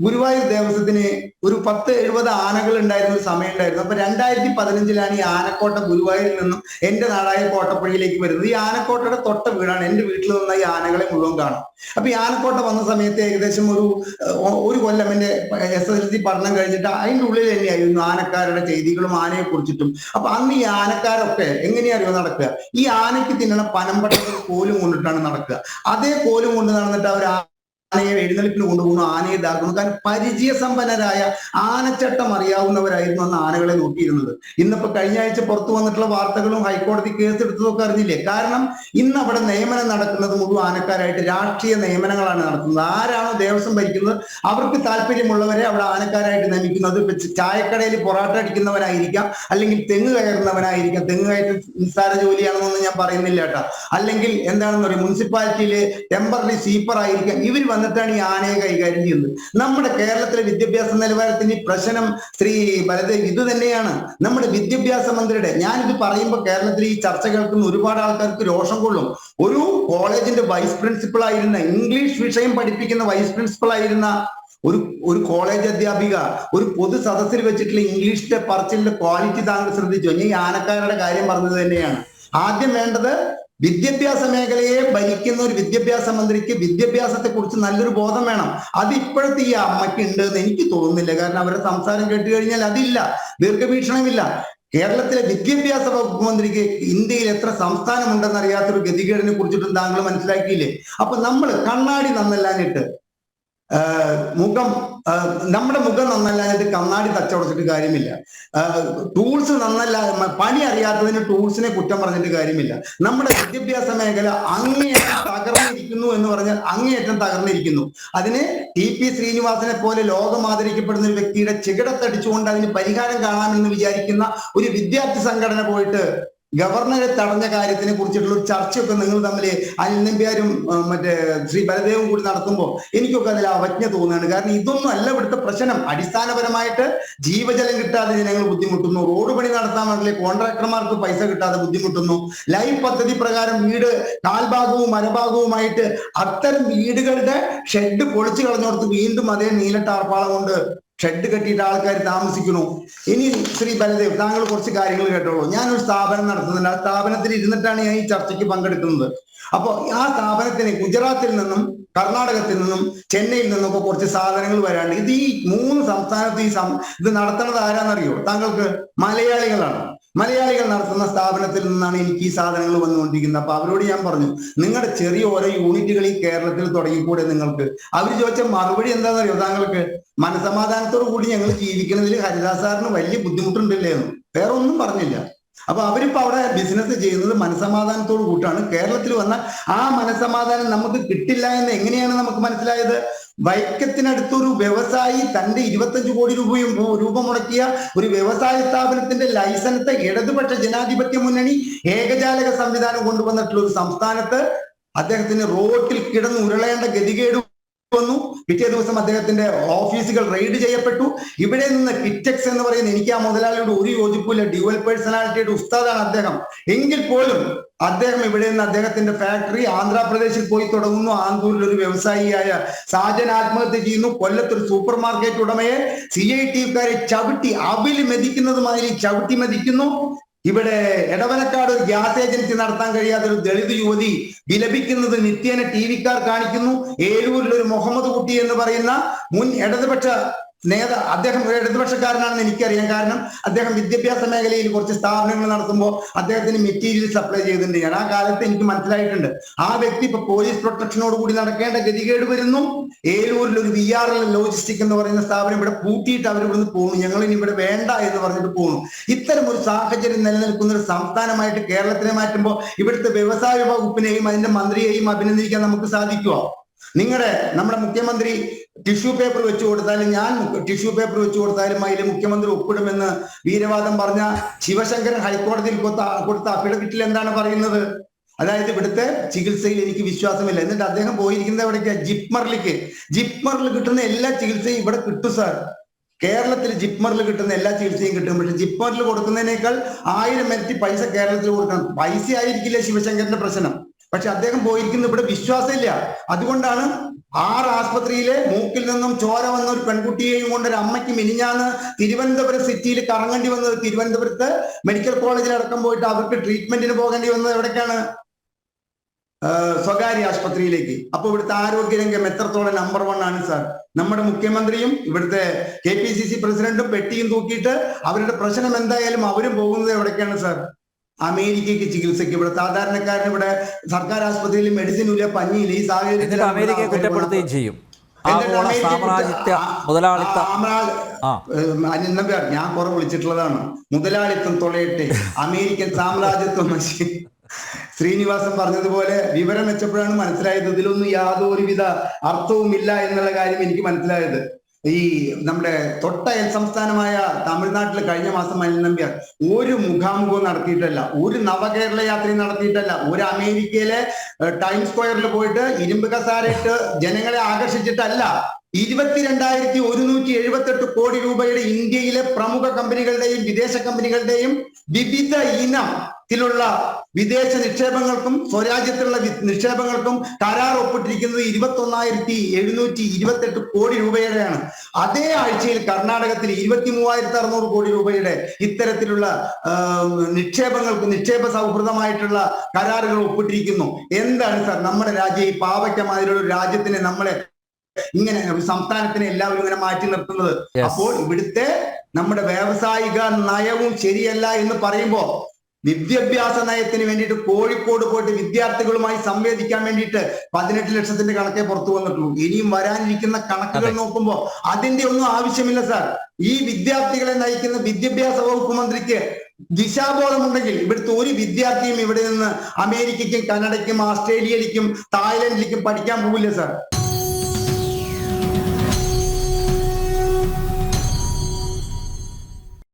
ഗുരുവായൂർ ദേവസ്വത്തിന് ഒരു 10-70 ആനകൾ ഉണ്ടായിരുന്ന ഒരു സമയം ഉണ്ടായിരുന്നു. അപ്പൊ 2015 ഈ ആനക്കോട്ട ഗുരുവായൂരിൽ നിന്നും എന്റെ നാടായ കോട്ടപ്പുഴയിലേക്ക് വരുന്നത്. ഈ ആനക്കോട്ടയുടെ തൊട്ട വീടാണ്. എന്റെ വീട്ടിൽ നിന്ന് ഈ ആനകളെ മുഴുവൻ കാണും. അപ്പൊ ഈ ആനക്കോട്ട വന്ന സമയത്ത് ഏകദേശം ഒരു കൊല്ലം എന്റെ SSLC പഠനം കഴിഞ്ഞിട്ട് അതിന്റെ ഉള്ളിൽ തന്നെയായിരുന്നു ആനക്കാരുടെ ചെയ്തികളും ആനയെ കുറിച്ചിട്ടും. അപ്പൊ അന്ന് ഈ ആനക്കാരൊക്കെ എങ്ങനെയാറിയോ നടക്കുക? ഈ ആനയ്ക്ക് തിന്നണ പനമ്പട്ടത്തിൽ കോലും കൊണ്ടിട്ടാണ് നടക്കുക. അതേ കോലും കൊണ്ട് നടന്നിട്ട് അവർ ആനയെ എഴുന്നള്ളിപ്പിന് കൊണ്ടുപോകുന്നു, ആനയെ ഇതാക്കുന്നു. കാരണം പരിചയസമ്പന്നരായ ആനച്ചട്ടം അറിയാവുന്നവരായിരുന്നു അന്ന് ആനകളെ നോക്കിയിരുന്നത്. ഇന്നിപ്പോ കഴിഞ്ഞ ആഴ്ച പുറത്തു വന്നിട്ടുള്ള വാർത്തകളും ഹൈക്കോടതി കേസെടുത്തതൊക്കെ അറിഞ്ഞില്ലേ? കാരണം ഇന്ന് അവിടെ നിയമനം നടക്കുന്നത് മുഴുവൻ ആനക്കാരായിട്ട് രാഷ്ട്രീയ നിയമനങ്ങളാണ് നടത്തുന്നത്. ആരാണോ ദേവസ്വം ഭരിക്കുന്നത് അവർക്ക് താല്പര്യമുള്ളവരെ അവിടെ ആനക്കാരായിട്ട് നിയമിക്കുന്നത്. ചായക്കടയിൽ പൊറാട്ട അടിക്കുന്നവനായിരിക്കാം, അല്ലെങ്കിൽ തെങ്ങ് കയറുന്നവനായിരിക്കാം. തെങ്ങ് കയറ്റം നിസ്സാര ജോലിയാണെന്നൊന്നും ഞാൻ പറയുന്നില്ല കേട്ടോ. അല്ലെങ്കിൽ എന്താണെന്ന് പറയും, മുനിസിപ്പാലിറ്റിയിലെ ടെമ്പററി സ്വീപ്പർ ആയിരിക്കാം. ഇവർ വന്നിട്ടാണ് ഈ ആനയെ കൈകാര്യം ചെയ്യുന്നത്. നമ്മുടെ കേരളത്തിലെ വിദ്യാഭ്യാസ നിലവാരത്തിന് പ്രശ്നം ശ്രീ ബലദേവ് ഇത് തന്നെയാണ്. നമ്മുടെ വിദ്യാഭ്യാസ മന്ത്രിയുടെ, ഞാനിത് പറയുമ്പോൾ കേരളത്തിൽ ഈ ചർച്ച കേൾക്കുന്ന ഒരുപാട് ആൾക്കാർക്ക് രോഷം കൊള്ളും. ഒരു കോളേജിന്റെ വൈസ് പ്രിൻസിപ്പൾ ആയിരുന്ന, ഇംഗ്ലീഷ് വിഷയം പഠിപ്പിക്കുന്ന വൈസ് പ്രിൻസിപ്പൾ ആയിരുന്ന ഒരു കോളേജ് അധ്യാപിക ഒരു പൊതു സദസ്സിൽ വെച്ചിട്ടുള്ള ഇംഗ്ലീഷിന്റെ പറച്ചിലിന്റെ ക്വാളിറ്റി താങ്കൾ ശ്രദ്ധിച്ചു? ഞാൻ ഈ ആനക്കാരുടെ കാര്യം പറഞ്ഞത് തന്നെയാണ്. ആദ്യം വേണ്ടത് വിദ്യാഭ്യാസ മേഖലയെ ഭരിക്കുന്ന ഒരു വിദ്യാഭ്യാസ മന്ത്രിക്ക് വിദ്യാഭ്യാസത്തെ കുറിച്ച് നല്ലൊരു ബോധം വേണം. അത് ഇപ്പോഴത്തെ ഈ അമ്മയ്ക്ക് ഉണ്ട് എന്ന് എനിക്ക് തോന്നുന്നില്ല. കാരണം അവരുടെ സംസാരം കേട്ട് കഴിഞ്ഞാൽ അതില്ല, ദീർഘവീക്ഷണമില്ല. കേരളത്തിലെ വിദ്യാഭ്യാസ വകുപ്പ് മന്ത്രിക്ക് ഇന്ത്യയിൽ എത്ര സംസ്ഥാനമുണ്ടെന്ന് അറിയാത്തൊരു ഗതികേടിനെ കുറിച്ചിട്ടും താങ്കൾ മനസ്സിലാക്കിയില്ലേ? അപ്പൊ നമ്മൾ കണ്ണാടി നന്നല്ലാഞ്ഞിട്ട് നമ്മുടെ മുഖം നന്നല്ലാഞ്ഞിട്ട് കണ്ണാടി തച്ചടച്ചിട്ട് കാര്യമില്ല. ടൂൾസ് നന്നല്ല, പണി അറിയാത്തതിന് ടൂൾസിനെ കുറ്റം പറഞ്ഞിട്ട് കാര്യമില്ല. നമ്മുടെ വിദ്യാഭ്യാസ മേഖല അങ്ങേയറ്റം തകർന്നിരിക്കുന്നു എന്ന് പറഞ്ഞാൽ അങ്ങേയറ്റം തകർന്നിരിക്കുന്നു. അതിന് TP ശ്രീനിവാസനെ പോലെ ലോകം ആദരിക്കപ്പെടുന്ന ഒരു വ്യക്തിയുടെ ചികിടത്തടിച്ചുകൊണ്ട് അതിന് പരിഹാരം കാണാമെന്ന് വിചാരിക്കുന്ന ഒരു വിദ്യാർത്ഥി സംഘടന പോയിട്ട് ഗവർണറെ തടഞ്ഞ കാര്യത്തിനെ കുറിച്ചിട്ടുള്ള ഒരു ചർച്ചയൊക്കെ നിങ്ങൾ തമ്മിൽ അനിൽ നമ്പ്യാരും മറ്റേ ശ്രീ ബലദേവും കൂടി നടത്തുമ്പോൾ എനിക്കൊക്കെ അതിൽ അവജ്ഞ തോന്നുകയാണ്. കാരണം ഇതൊന്നും അല്ല ഇവിടുത്തെ പ്രശ്നം. അടിസ്ഥാനപരമായിട്ട് ജീവജലം കിട്ടാതെ ജനങ്ങൾ ബുദ്ധിമുട്ടുന്നു, റോഡ് പണി നടത്താൻ വേണ്ടി കോൺട്രാക്ടർമാർക്ക് പൈസ കിട്ടാതെ ബുദ്ധിമുട്ടുന്നു, ലൈഫ് പദ്ധതി പ്രകാരം വീട് കാൽഭാഗവും അരഭാഗവുമായിട്ട് അത്തരം വീടുകളുടെ ഷെഡ് പൊളിച്ചു കളഞ്ഞോടത്ത് വീണ്ടും അതേ നീല ടാർപ്പാള കൊണ്ട് ഷെഡ് കെട്ടിയിട്ട് ആൾക്കാർ താമസിക്കുന്നു. ഇനി ശ്രീ ബലദേവ്, താങ്കൾ കുറച്ച് കാര്യങ്ങൾ കേട്ടോളൂ. ഞാനൊരു സ്ഥാപനം നടത്തുന്നുണ്ട്. ആ സ്ഥാപനത്തിൽ ഇരുന്നിട്ടാണ് ഞാൻ ഈ ചർച്ചയ്ക്ക് പങ്കെടുക്കുന്നത്. അപ്പോൾ ആ സ്ഥാപനത്തിന് ഗുജറാത്തിൽ നിന്നും കർണാടകത്തിൽ നിന്നും ചെന്നൈയിൽ നിന്നൊക്കെ കുറച്ച് സാധനങ്ങൾ വരാണ്ട് ഇത് ഈ 3 സംസ്ഥാനത്ത് ഇത് നടത്തുന്നത് ആരാന്നറിയോ താങ്കൾക്ക്? മലയാളികളാണ്. മലയാളികൾ നടത്തുന്ന സ്ഥാപനത്തിൽ നിന്നാണ് എനിക്ക് ഈ സാധനങ്ങൾ വന്നുകൊണ്ടിരിക്കുന്നത്. അപ്പൊ അവരോട് ഞാൻ പറഞ്ഞു, നിങ്ങളുടെ ചെറിയ ഓരോ യൂണിറ്റുകൾ ഈ കേരളത്തിൽ തുടങ്ങിക്കൂടെ നിങ്ങൾക്ക്? അവർ ചോദിച്ച മറുപടി എന്താണെന്നറിയോ താങ്കൾക്ക്? മനസമാധാനത്തോടു കൂടി ഞങ്ങൾ ജീവിക്കുന്നതിൽ ഹരിദാസ് സാറിന് വലിയ ബുദ്ധിമുട്ടുണ്ടല്ലേ എന്ന്. വേറെ ഒന്നും പറഞ്ഞില്ല. അപ്പൊ അവരിപ്പോ അവിടെ ബിസിനസ് ചെയ്യുന്നത് മനസമാധാനത്തോട് കൂട്ടാണ്. കേരളത്തിൽ വന്നാൽ ആ മനസമാധാനം നമുക്ക് കിട്ടില്ല എന്ന് എങ്ങനെയാണ് നമുക്ക് മനസ്സിലായത്? വൈക്കത്തിനടുത്തൊരു വ്യവസായി തന്റെ 25 കോടി രൂപ മുടക്കിയ ഒരു വ്യവസായ സ്ഥാപനത്തിന്റെ ലൈസൻസ് ഇടതുപക്ഷ ജനാധിപത്യ മുന്നണി ഏകജാലക സംവിധാനം കൊണ്ടുവന്നിട്ടുള്ള ഒരു സംസ്ഥാനത്ത് അദ്ദേഹത്തിന് റോട്ടിൽ കിടന്ന് ഉരുളേണ്ട ഗതികേട് വന്നു. പിറ്റേ ദിവസം അദ്ദേഹത്തിന്റെ ഓഫീസുകൾ റെയ്ഡ് ചെയ്യപ്പെട്ടു. ഇവിടെ നിന്ന് കിറ്റക്സ് എന്ന് പറയുന്ന, എനിക്ക് ആ മുതലാളിയോട് ഒരു യോജിപ്പില്ല, ഡ്യുവൽ പേഴ്സണാലിറ്റിയുടെ ഉസ്താദാണ് അദ്ദേഹം. എങ്കിൽ പോലും അദ്ദേഹം ഇവിടെ നിന്ന് അദ്ദേഹത്തിന്റെ ഫാക്ടറി ആന്ധ്രാപ്രദേശിൽ പോയി തുടങ്ങുന്നു. ആന്തൂരിൽ ഒരു വ്യവസായിയായ സാജൻ ആത്മഹത്യ ചെയ്യുന്നു. കൊല്ലത്തൊരു സൂപ്പർ മാർക്കറ്റ് ഉടമയെ CITക്കാരെ ചവിട്ടി അവിൽ മെതിക്കുന്നതുമായി ചവിട്ടി മെതിക്കുന്നു. ഇവിടെ എടവനക്കാട് ഒരു ഗ്യാസ് ഏജൻസി നടത്താൻ കഴിയാത്ത ഒരു ദളിത് യുവതി വിലപിക്കുന്നത് നിത്യേന TVക്കാർ കാണിക്കുന്നു. ഏലൂരിൽ ഒരു മുഹമ്മദ് കുട്ടി എന്ന് പറയുന്ന മുൻ ഇടതുപക്ഷ അദ്ദേഹം ഒരു ഇടതുപക്ഷക്കാരനാണെന്ന് എനിക്കറിയാം. കാരണം അദ്ദേഹം വിദ്യാഭ്യാസ മേഖലയിൽ കുറച്ച് സ്ഥാപനങ്ങൾ നടത്തുമ്പോൾ അദ്ദേഹത്തിന് മെറ്റീരിയൽ സപ്ലൈ ചെയ്തിട്ടുണ്ട്. ഞാൻ ആ കാലത്ത് എനിക്ക് മനസ്സിലായിട്ടുണ്ട്. ആ വ്യക്തി ഇപ്പൊ പോലീസ് പ്രൊട്ടക്ഷനോട് കൂടി നടക്കേണ്ട ഗതികേട് വരുന്നു. ഏലൂരിൽ ഒരു VRL ലോജിസ്റ്റിക് എന്ന് പറയുന്ന സ്ഥാപനം ഇവിടെ പൂട്ടിയിട്ട് അവർ ഇവിടുന്ന് പോകുന്നു. ഞങ്ങൾ ഇനി ഇവിടെ വേണ്ട എന്ന് പറഞ്ഞിട്ട് പോകുന്നു. ഇത്തരം ഒരു സാഹചര്യം നിലനിൽക്കുന്ന ഒരു സംസ്ഥാനമായിട്ട് കേരളത്തിനെ മാറ്റുമ്പോൾ ഇവിടുത്തെ വ്യവസായ വകുപ്പിനെയും അതിന്റെ മന്ത്രിയെയും അഭിനന്ദിക്കാൻ നമുക്ക് സാധിക്കുമോ? നമ്മുടെ മുഖ്യമന്ത്രി ടിഷ്യൂ പേപ്പർ വെച്ചു കൊടുത്താലും, ഞാൻ ടിഷ്യൂ പേപ്പർ വെച്ചു കൊടുത്താലും അതിൽ മുഖ്യമന്ത്രി ഒപ്പിടുമെന്ന് വീരവാദം പറഞ്ഞ ശിവശങ്കരൻ ഹൈക്കോടതിയിൽ കൊടുത്ത അഫിഡവിറ്റിൽ എന്താണ് പറയുന്നത്? അതായത് ഇവിടുത്തെ ചികിത്സയിൽ എനിക്ക് വിശ്വാസമില്ല. എന്നിട്ട് അദ്ദേഹം പോയിരിക്കുന്നത് എവിടേക്ക്? ജിപ്മറിൽ കിട്ടുന്ന എല്ലാ ചികിത്സയും ഇവിടെ കിട്ടും സാർ. കേരളത്തിൽ ജിപ്മറിൽ കിട്ടുന്ന എല്ലാ ചികിത്സയും കിട്ടും. പക്ഷെ ജിപ്മറിൽ കൊടുക്കുന്നതിനേക്കാൾ 1000 ഇരട്ടി പൈസ കേരളത്തിൽ കൊടുക്കണം. പൈസ ആയിരിക്കില്ല ശിവശങ്കരന്റെ പ്രശ്നം. പക്ഷെ അദ്ദേഹം പോയിരിക്കുന്നത് ഇവിടെ വിശ്വാസമില്ല. അതുകൊണ്ടാണ് 6 ആസ്പത്രിയിലെ മൂക്കിൽ നിന്നും ചോര വന്ന ഒരു പെൺകുട്ടിയെയും കൊണ്ട് ഒരു അമ്മയ്ക്ക് മിനിഞ്ഞാന്ന് തിരുവനന്തപുരം സിറ്റിയിൽ കറങ്ങേണ്ടി വന്നത്. തിരുവനന്തപുരത്ത് മെഡിക്കൽ കോളേജിൽ അടക്കം പോയിട്ട് അവർക്ക് ട്രീറ്റ്മെന്റിന് പോകേണ്ടി വന്നത് എവിടേക്കാണ്? സ്വകാര്യ ആശുപത്രിയിലേക്ക്. അപ്പൊ ഇവിടുത്തെ ആരോഗ്യരംഗം എത്രത്തോളം നമ്പർ 1 ആണ് സാർ. നമ്മുടെ മുഖ്യമന്ത്രിയും ഇവിടുത്തെ KPCC പ്രസിഡന്റും പെട്ടിയും തൂക്കിയിട്ട് അവരുടെ പ്രശ്നം എന്തായാലും അവരും പോകുന്നത് എവിടേക്കാണ് സാർ? അമേരിക്കയ്ക്ക് ചികിത്സയ്ക്ക്. ഇവിടെ സാധാരണക്കാരന് ഇവിടെ സർക്കാർ ആശുപത്രിയിൽ മെഡിസിൻ ഇല്ല, പഞ്ഞിയില്ല. ഈ സാഹചര്യത്തിൽ അമേരിക്കയെ കുറ്റപ്പെടുത്തുകയും ചെയ്യും. ഞാൻ കുറെ വിളിച്ചിട്ടുള്ളതാണ്. മുതലാളിത്തം തൊളയട്ടെ, അമേരിക്കൻ സാമ്രാജ്യത്വം. ശ്രീനിവാസൻ പറഞ്ഞതുപോലെ വിവരം വെച്ചപ്പോഴാണ് മനസ്സിലായത് ഇതിലൊന്നും യാതൊരുവിധ അർത്ഥവുമില്ല എന്നുള്ള കാര്യം എനിക്ക് മനസ്സിലായത്. ഈ നമ്മുടെ തൊട്ടയൽ സംസ്ഥാനമായ തമിഴ്നാട്ടിൽ കഴിഞ്ഞ മാസം അനിൽ നമ്പ്യാർ ഒരു മുഖാമുഖവും നടത്തിയിട്ടല്ല, ഒരു നവകേരള യാത്രയും നടത്തിയിട്ടല്ല, ഒരു അമേരിക്കയിലെ ടൈം സ്ക്വയറിൽ പോയിട്ട് ഇരുമ്പ് കസാരയിട്ട് ജനങ്ങളെ ആകർഷിച്ചിട്ടല്ല. 22,178 കോടി രൂപയുടെ ഇന്ത്യയിലെ പ്രമുഖ കമ്പനികളുടെയും വിദേശ കമ്പനികളുടെയും വിവിധ ഇനത്തിലുള്ള വിദേശ നിക്ഷേപങ്ങൾക്കും സ്വരാജ്യത്തിലുള്ള നിക്ഷേപങ്ങൾക്കും കരാർ ഒപ്പിട്ടിരിക്കുന്നത് 21,728 കോടി രൂപയുടെയാണ്. അതേ ആഴ്ചയിൽ കർണാടകത്തിൽ 23,600 കോടി രൂപയുടെ ഇത്തരത്തിലുള്ള നിക്ഷേപങ്ങൾക്ക് നിക്ഷേപ സൗഹൃദമായിട്ടുള്ള കരാറുകൾ ഒപ്പിട്ടിരിക്കുന്നു. എന്താണ് സാർ നമ്മുടെ രാജ്യം, ഈ പാവയ്ക്കമാതിരിയുള്ള ഒരു രാജ്യത്തിനെ നമ്മളെ ഇങ്ങനെ സംസ്ഥാനത്തിനെ എല്ലാവരും ഇങ്ങനെ മാറ്റി നിർത്തുന്നത്? അപ്പോൾ ഇവിടുത്തെ നമ്മുടെ വ്യാവസായിക നയവും ശരിയല്ല എന്ന് പറയുമ്പോ വിദ്യാഭ്യാസ നയത്തിന് വേണ്ടിയിട്ട് കോഴിക്കോട് പോയിട്ട് വിദ്യാർത്ഥികളുമായി സംവേദിക്കാൻ വേണ്ടിയിട്ട് 18 ലക്ഷത്തിന്റെ കണക്കേ പുറത്തു വന്നിട്ടുള്ളൂ. ഇനിയും വരാനിരിക്കുന്ന കണക്കുകൾ നോക്കുമ്പോൾ അതിന്റെ ഒന്നും ആവശ്യമില്ല സാർ. ഈ വിദ്യാർത്ഥികളെ നയിക്കുന്ന വിദ്യാഭ്യാസ വകുപ്പ് മന്ത്രിക്ക് ദിശാബോധമുണ്ടെങ്കിൽ ഇവിടുത്തെ ഒരു വിദ്യാർത്ഥിയും ഇവിടെ നിന്ന് അമേരിക്കയ്ക്കും കാനഡയ്ക്കും ഓസ്ട്രേലിയയിലേക്കും തായ്ലൻഡിലേക്കും പഠിക്കാൻ പോകില്ല സാർ.